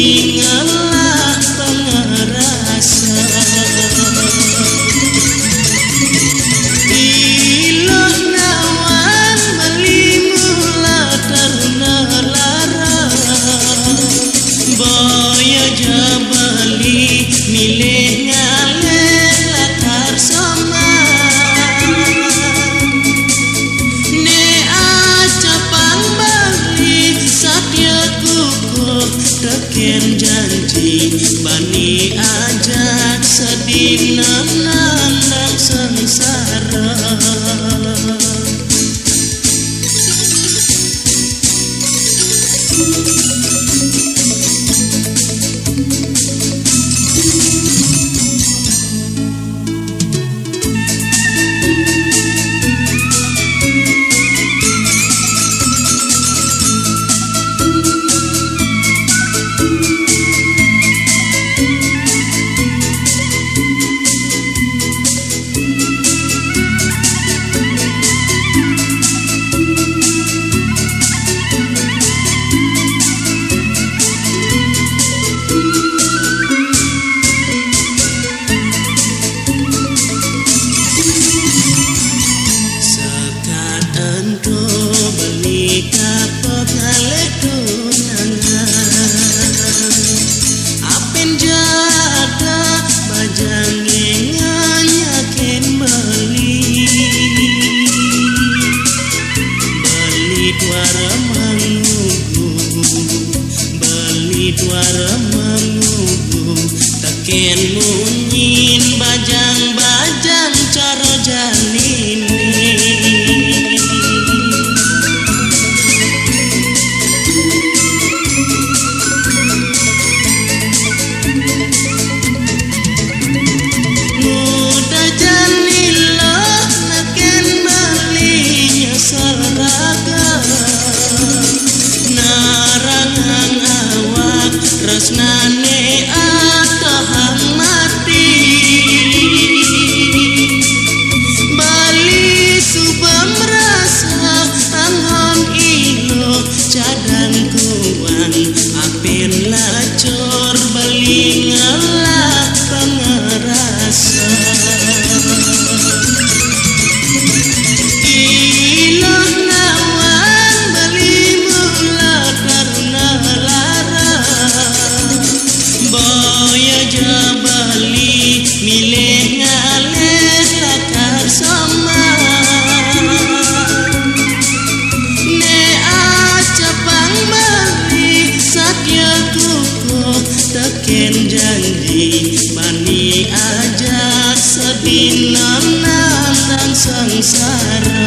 beli ngelah pengerasa. Iloh nawan beli mula karena lara. Boya jabali milih ngaleh latar sama. Ne acapang bali satya kukuh teken janji bani ajak sedih nandang sengsara. Teken munyin bajang-bajang cara janini. Muda janilo naken balinya seragam. Narangang awak resnane atahang mati. Bali subam rasa angon ilo cadang kuan apen lacor bali ngalah pengerasa. Iloh nawan bali mula karena lara. Boya jabali milih ngaleh lakar sama. Ne acapang bali satya kukuh teken janji bani ajak sedih nandang sengsara.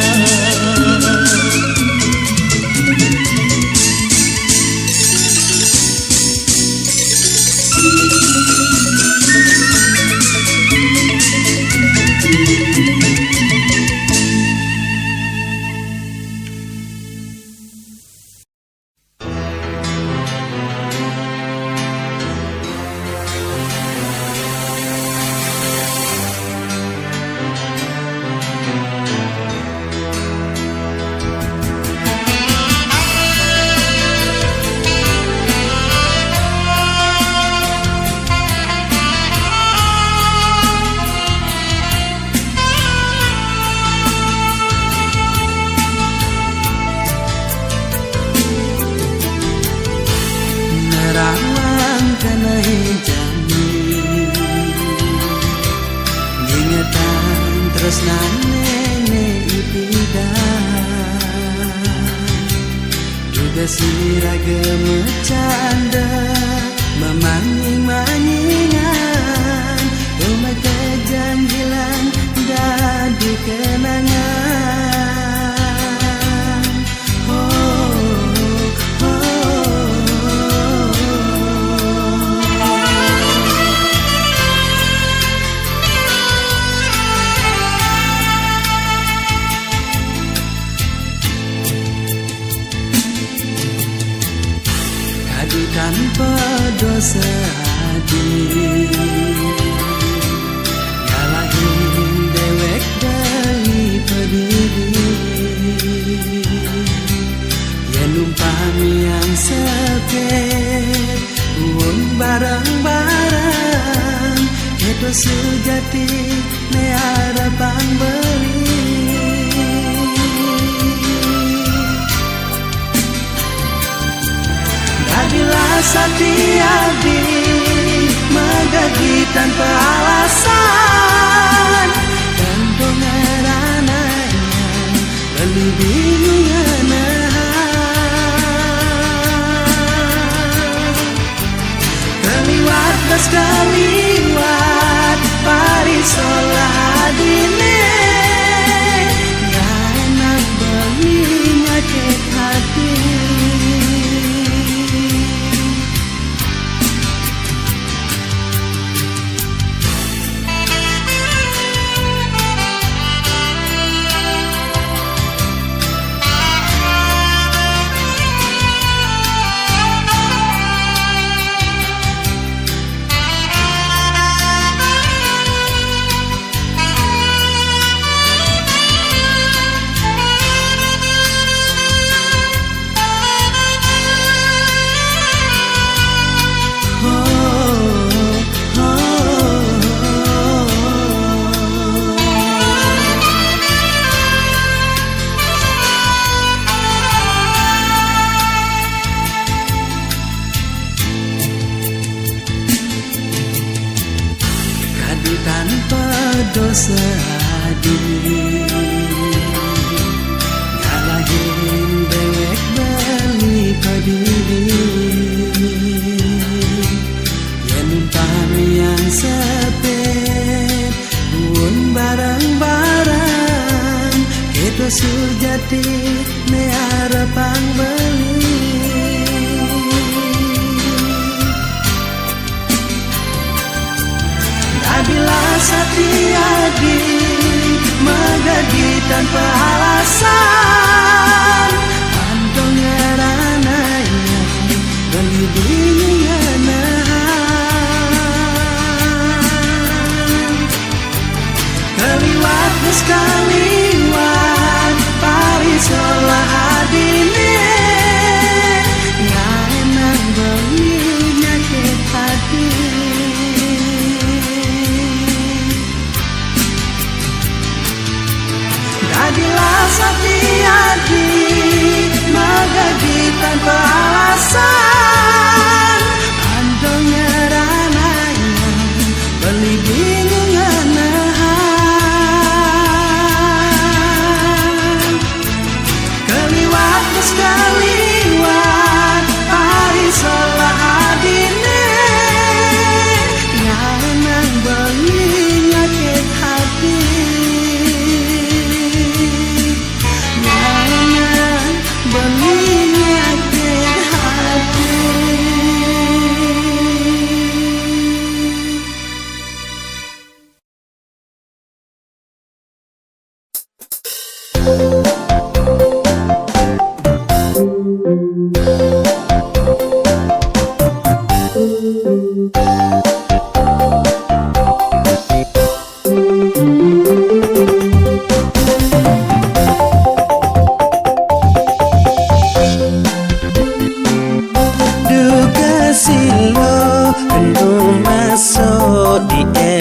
Nerawang kanai jani ngingetan terus nane ipida juga siraga mecanda memanging-mangingan rumah kejanggilan dadu kenangan. Tanpa dosa hati nyalahin dewek dari pediri yang numpang yang sepet barang-barang itu sejati ne harapan beli Dadilah satiadi megagi tanpa alasan dan dongerananya beli bingungana kaliwat das kaliwat parisolah adine gak enak beli nyakit hati tanpa dosa adil ngalahin dewek bali padiri yang numpang yang sepet pun barang-barang kita sejati ne harapan beli Bila satiadi megagi tanpa alasan Antong ngerananya beli bingungana Kaliwat gus kaliwat parisolah adine Gak enak beli nyakit hati Adilah satiadi megagi tanpa alasan Andong ngerananya beli bingungana Kaliwat gus kaliwat parisolah adine Gak enak beli nyakit hati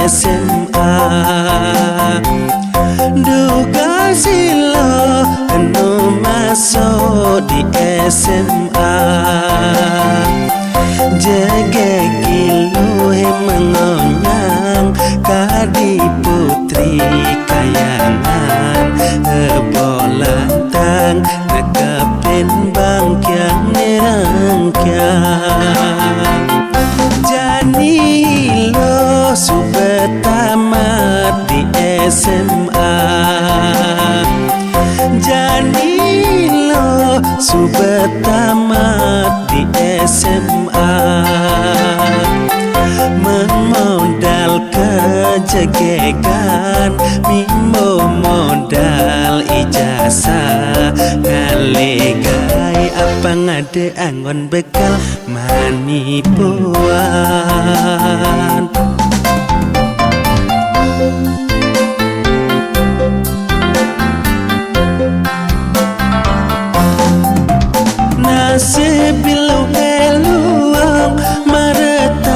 SMA Duga silo anu masuk di SMA Jaga kilu mengonyang kadi putri kayangan Bolantang dekapin bangkyang nerangkyang Jani lo subet tamat di SMA Jani lo subet tamat di SMA Memodal kejegekan Mimo modal ijazah Ngalegai apa ngade angon bekal manipuan Nasib bilu eluang mareta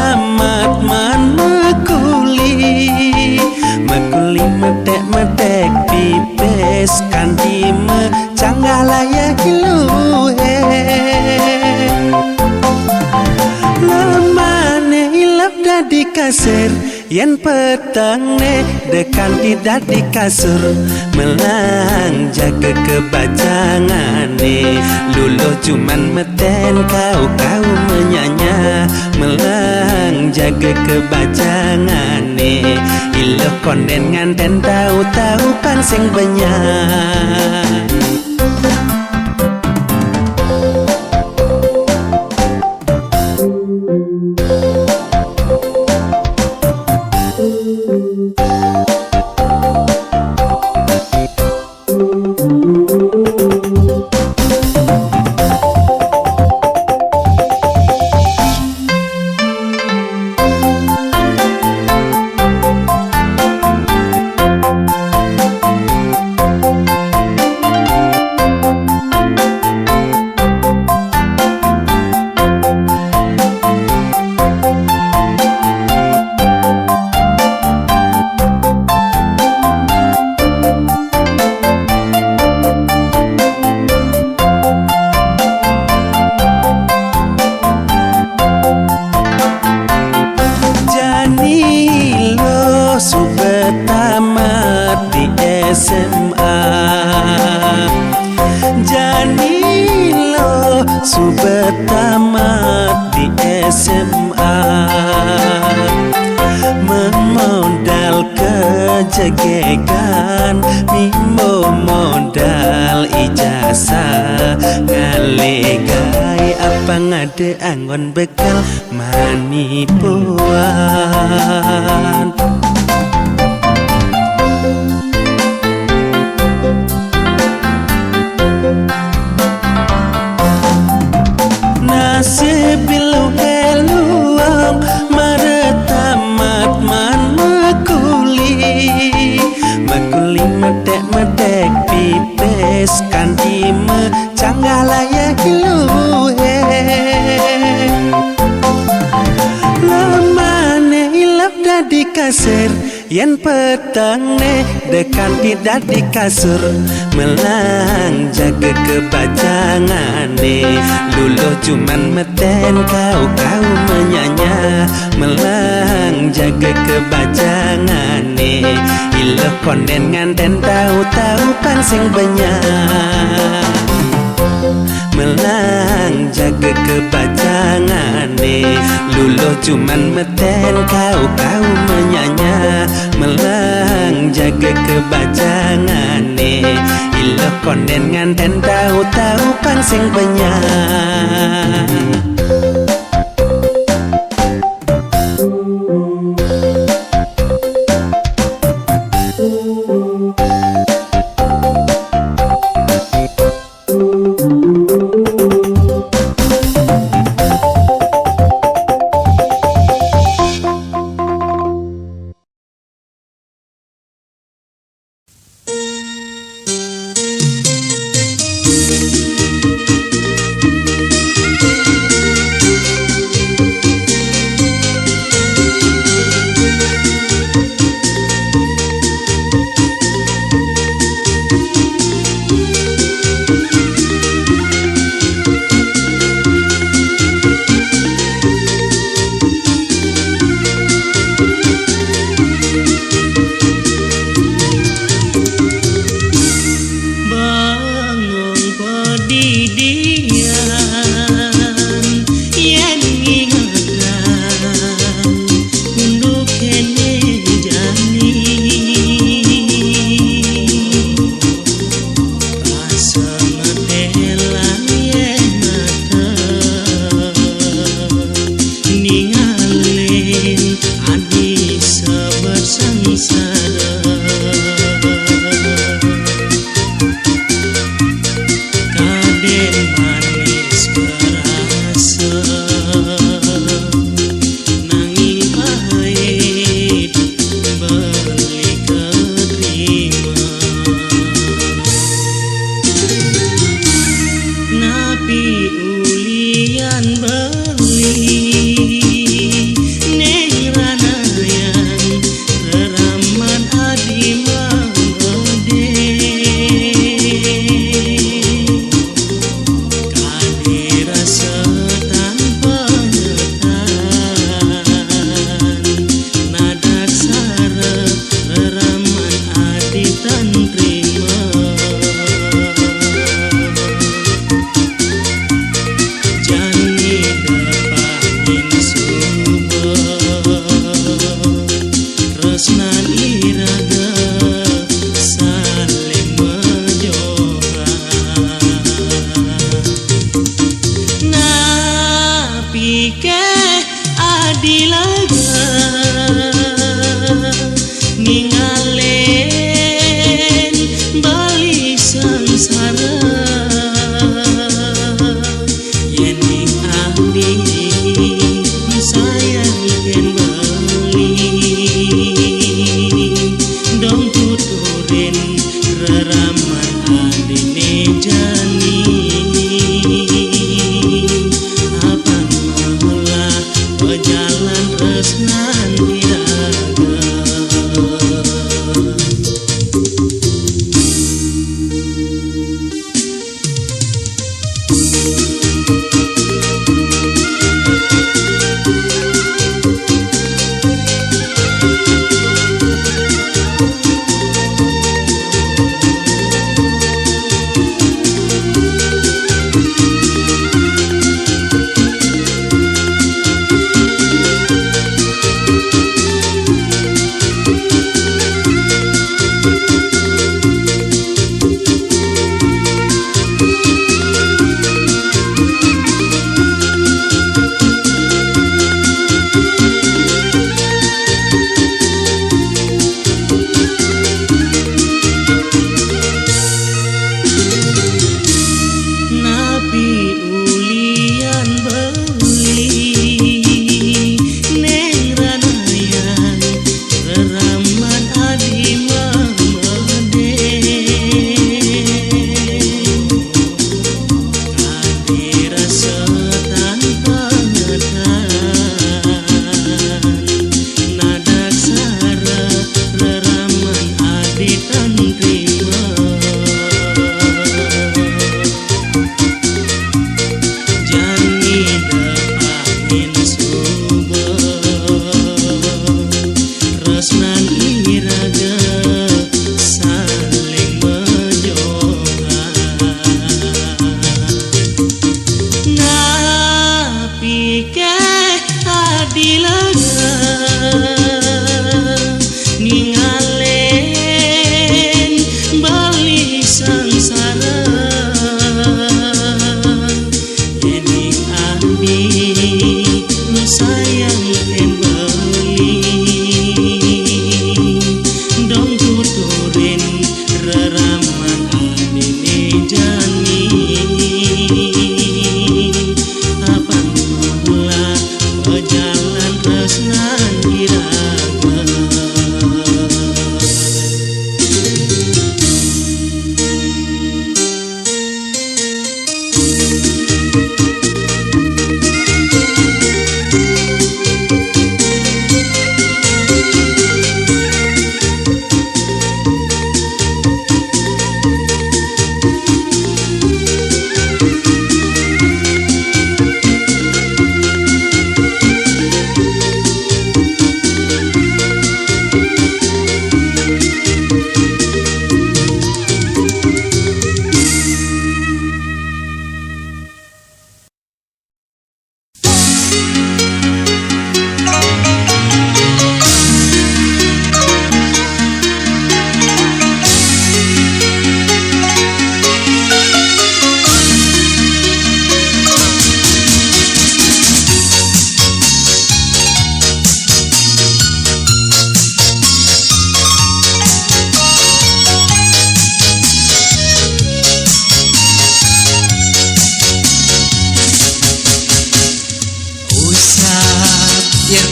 dadi kasir yen petangne dekan tidak di kasur melang jaga kebajangane luluh cuman meten kau menyanya melang jaga kebajangane ilo konden nganten tahu-tahu pang sing banyak. SMA Janilo subet tamat di SMA memodal kejegegan mimo modal ijazah ngalegai apa ngade angon bekal manipuan. Nasib bilu heluang maretamat man makuli medek pipes kanti canggala hilu he lamane hilap dadi kasir yen petangne dekan tidak di kasur melang jaga kebajangane luluh cuman meten kau menyanya melang jaga kebajangane ilo konden nganten tahu-tahu pang sing banyak melang jaga kebajangane luluh cuman meten kau menyanya melang jaga kebajangane ilo konden nganten tahu-tahu pang sing banyak.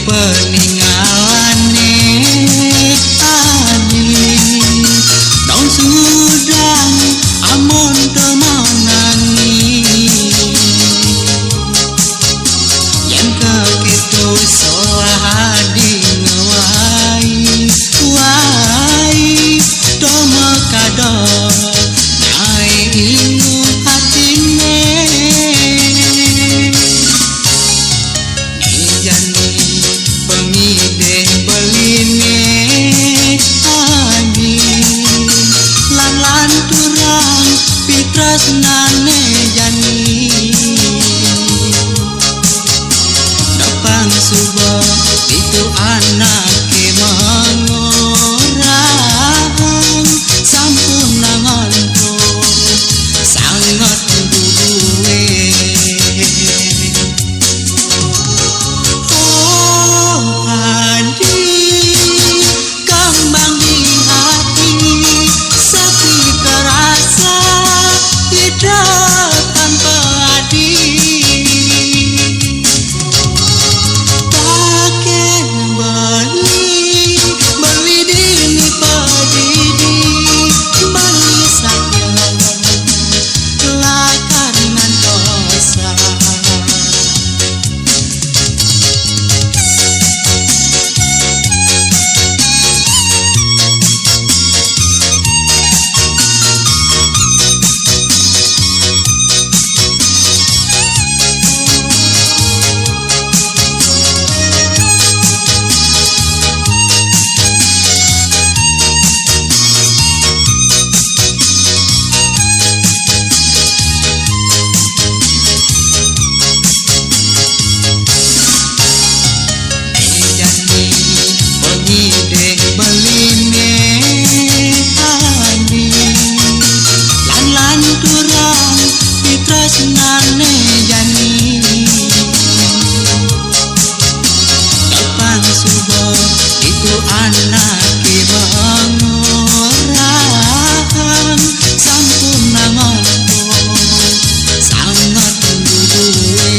peninggalane ani dong sudang amon temanangi yang kekitu solah di ngewai wai toma kador nyai ingu hatine jani pengide beline ani lan turang pitresnane jani dapang suba itu anake mengorang sampun nangonku sangat duwe senane jani dapang subo itu anake mengorang sampun nangonku sangat duwe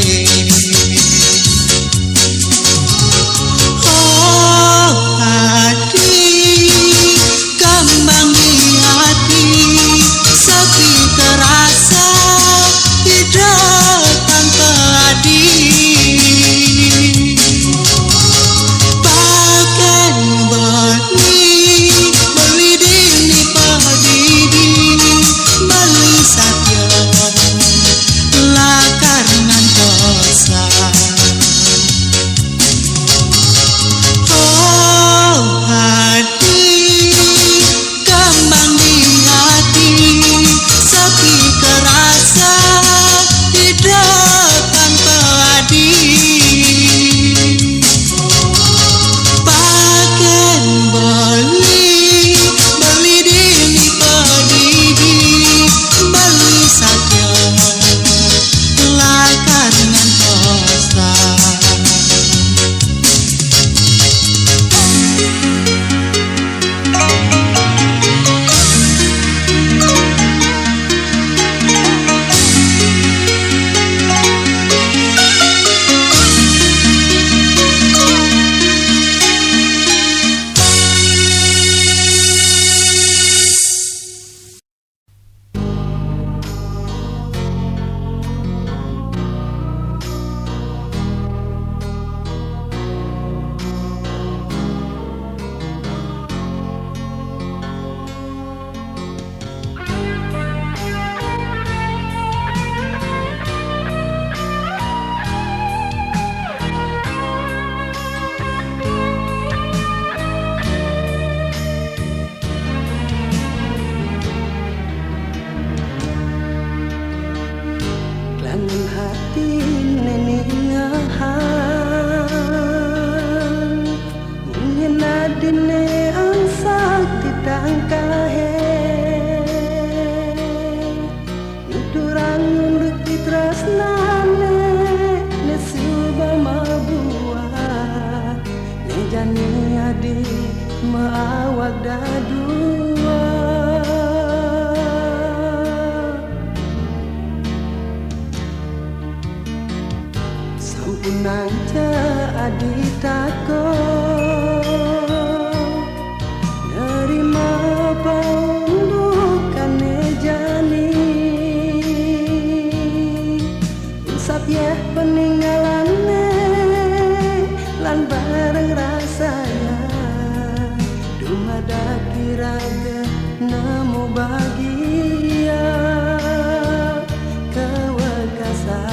oh hati kembang di hati sepi terasa tanpa adik pakai beli dini padidi beli satya lakaringan dosa oh hati kembang di hati sepi terasa tanpa adik pakai beli dini padidi beli saja lakaringan dosa maawag dadua sampun nangca aditako nerima paundukane jani insap ya peninggalane lan bareng rasanya dumada kiraga nemu bahagia kewekasan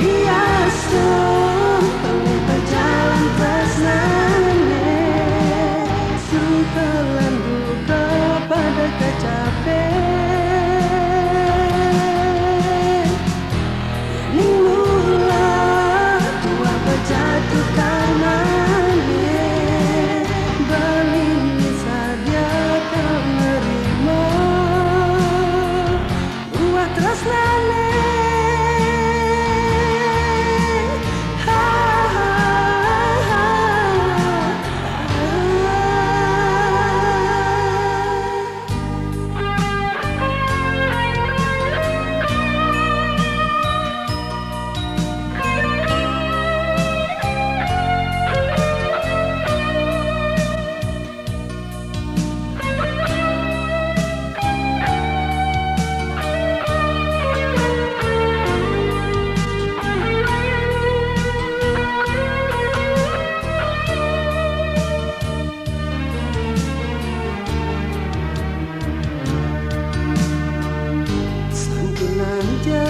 biasa berjalan tresnane suka lan duka pada kecapean mula tua berjatuh karenanya balik saja kau nerima buat tresnane. Nanja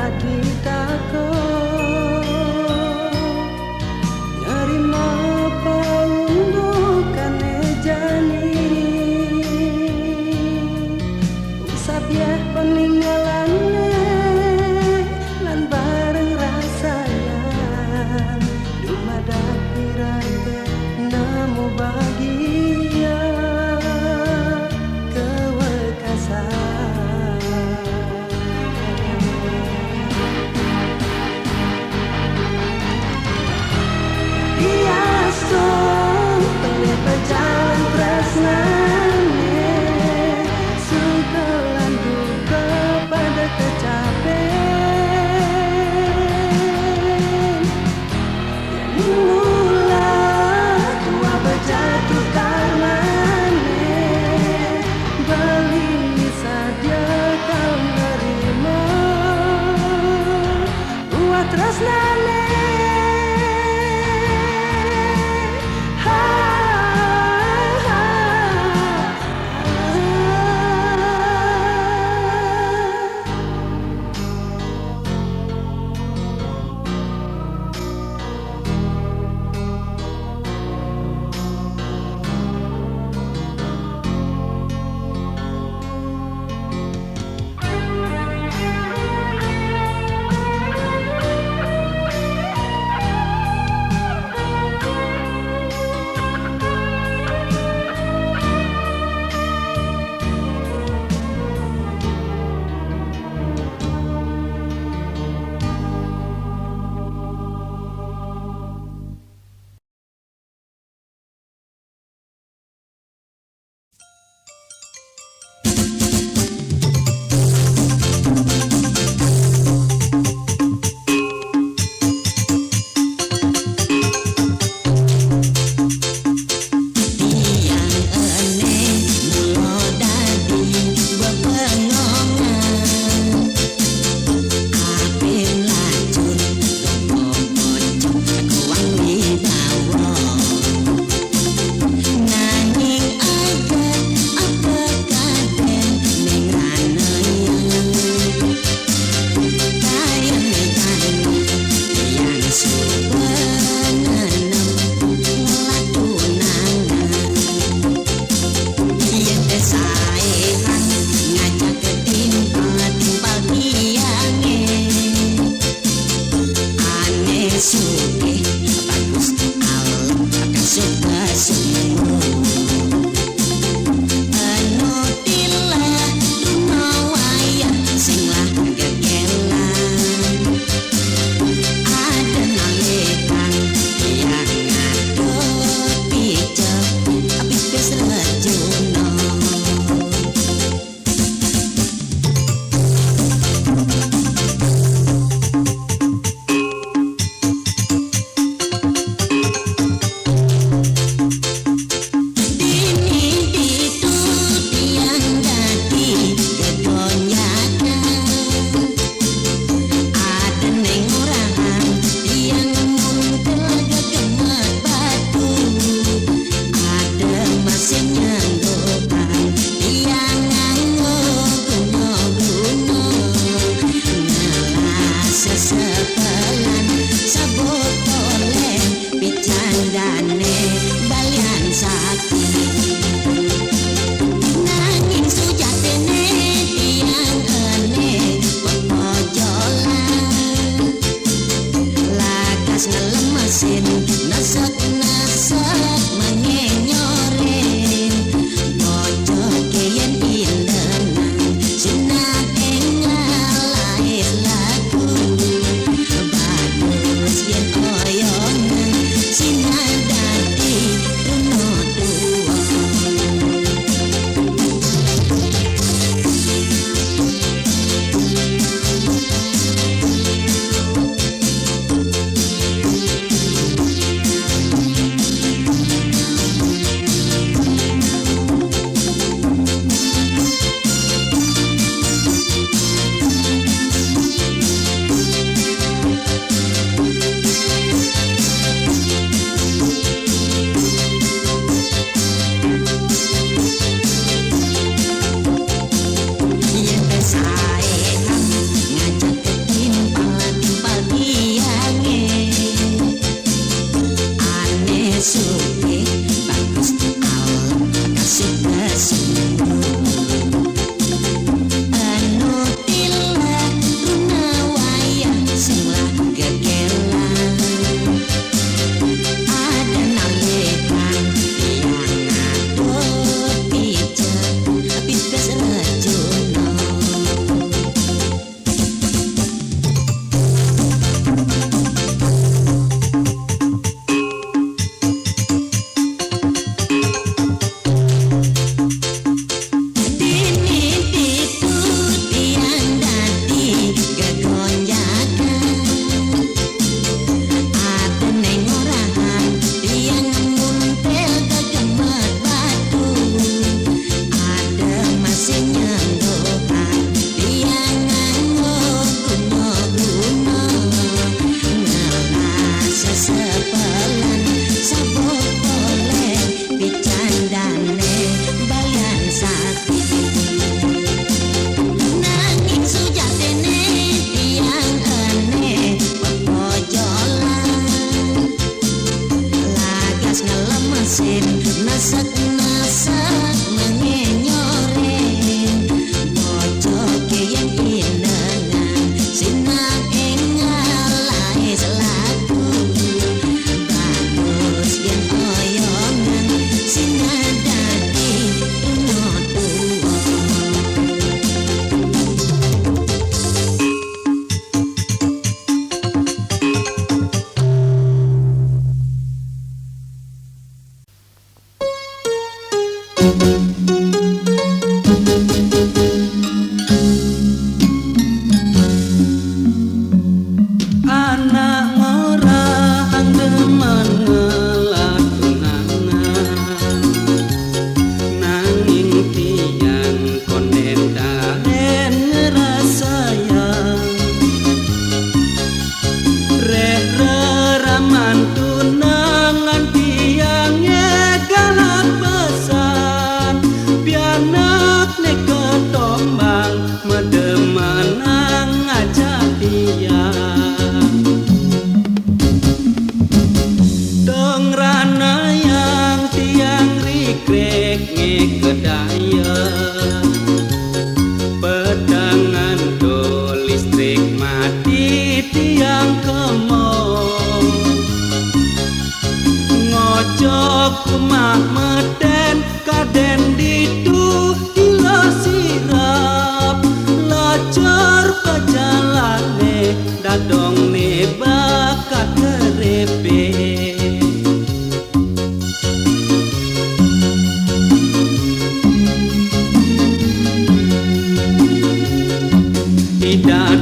aditako nerima paundukane jani usap ya peninggalane lan bareng rasanya dumada kiraga nemu bahagia kewekasan. Berjalan tresnane suka lan duka pada kecapean mula tua berjatuh karenane balik saja kau nerima buat tresnane.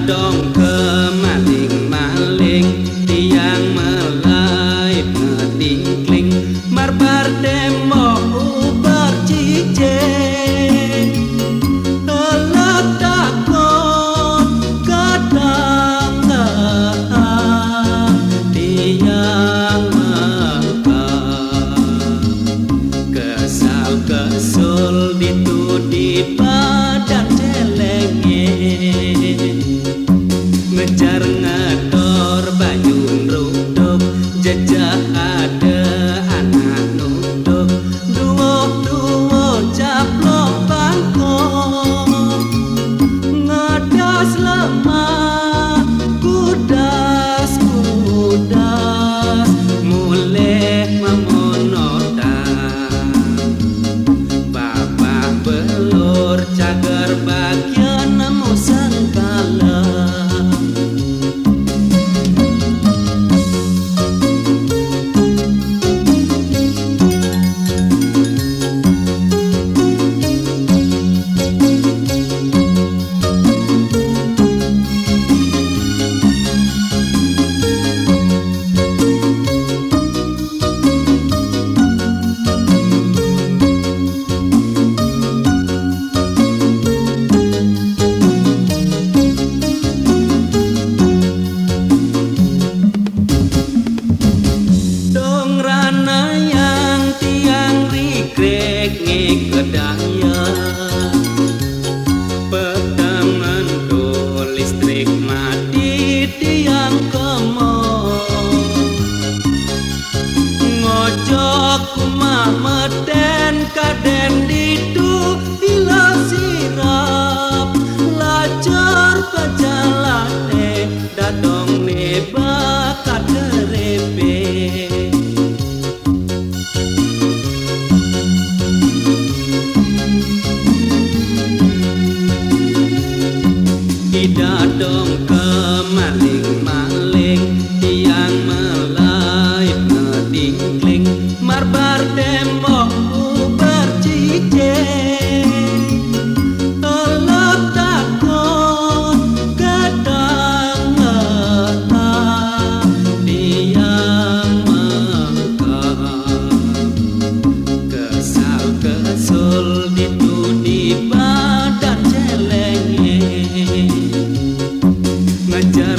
dong ke maling-maling tiang melai ngedingkling marbar demo ubar cijeng elak takon kadang tiang kesal kesul ditudi badan celenge ngejar ngedor bayun ruduk jejak ada anak nuduk duo caplok bangkok ngadas lemah kudas mulai memonotan bapak belur cagar bagian nemu sangkala kedaya petangan do listrik mati tiang kemo ngojok kumah meten kaden ditu ila sirap lajar pajalane dadong neba kaderepe tidak dong ke maling-maling tiang melai ngedingkling marbar tembok ubar cijeng elak takon kadang tiang kesal kesul ditudi badan celenge ngejar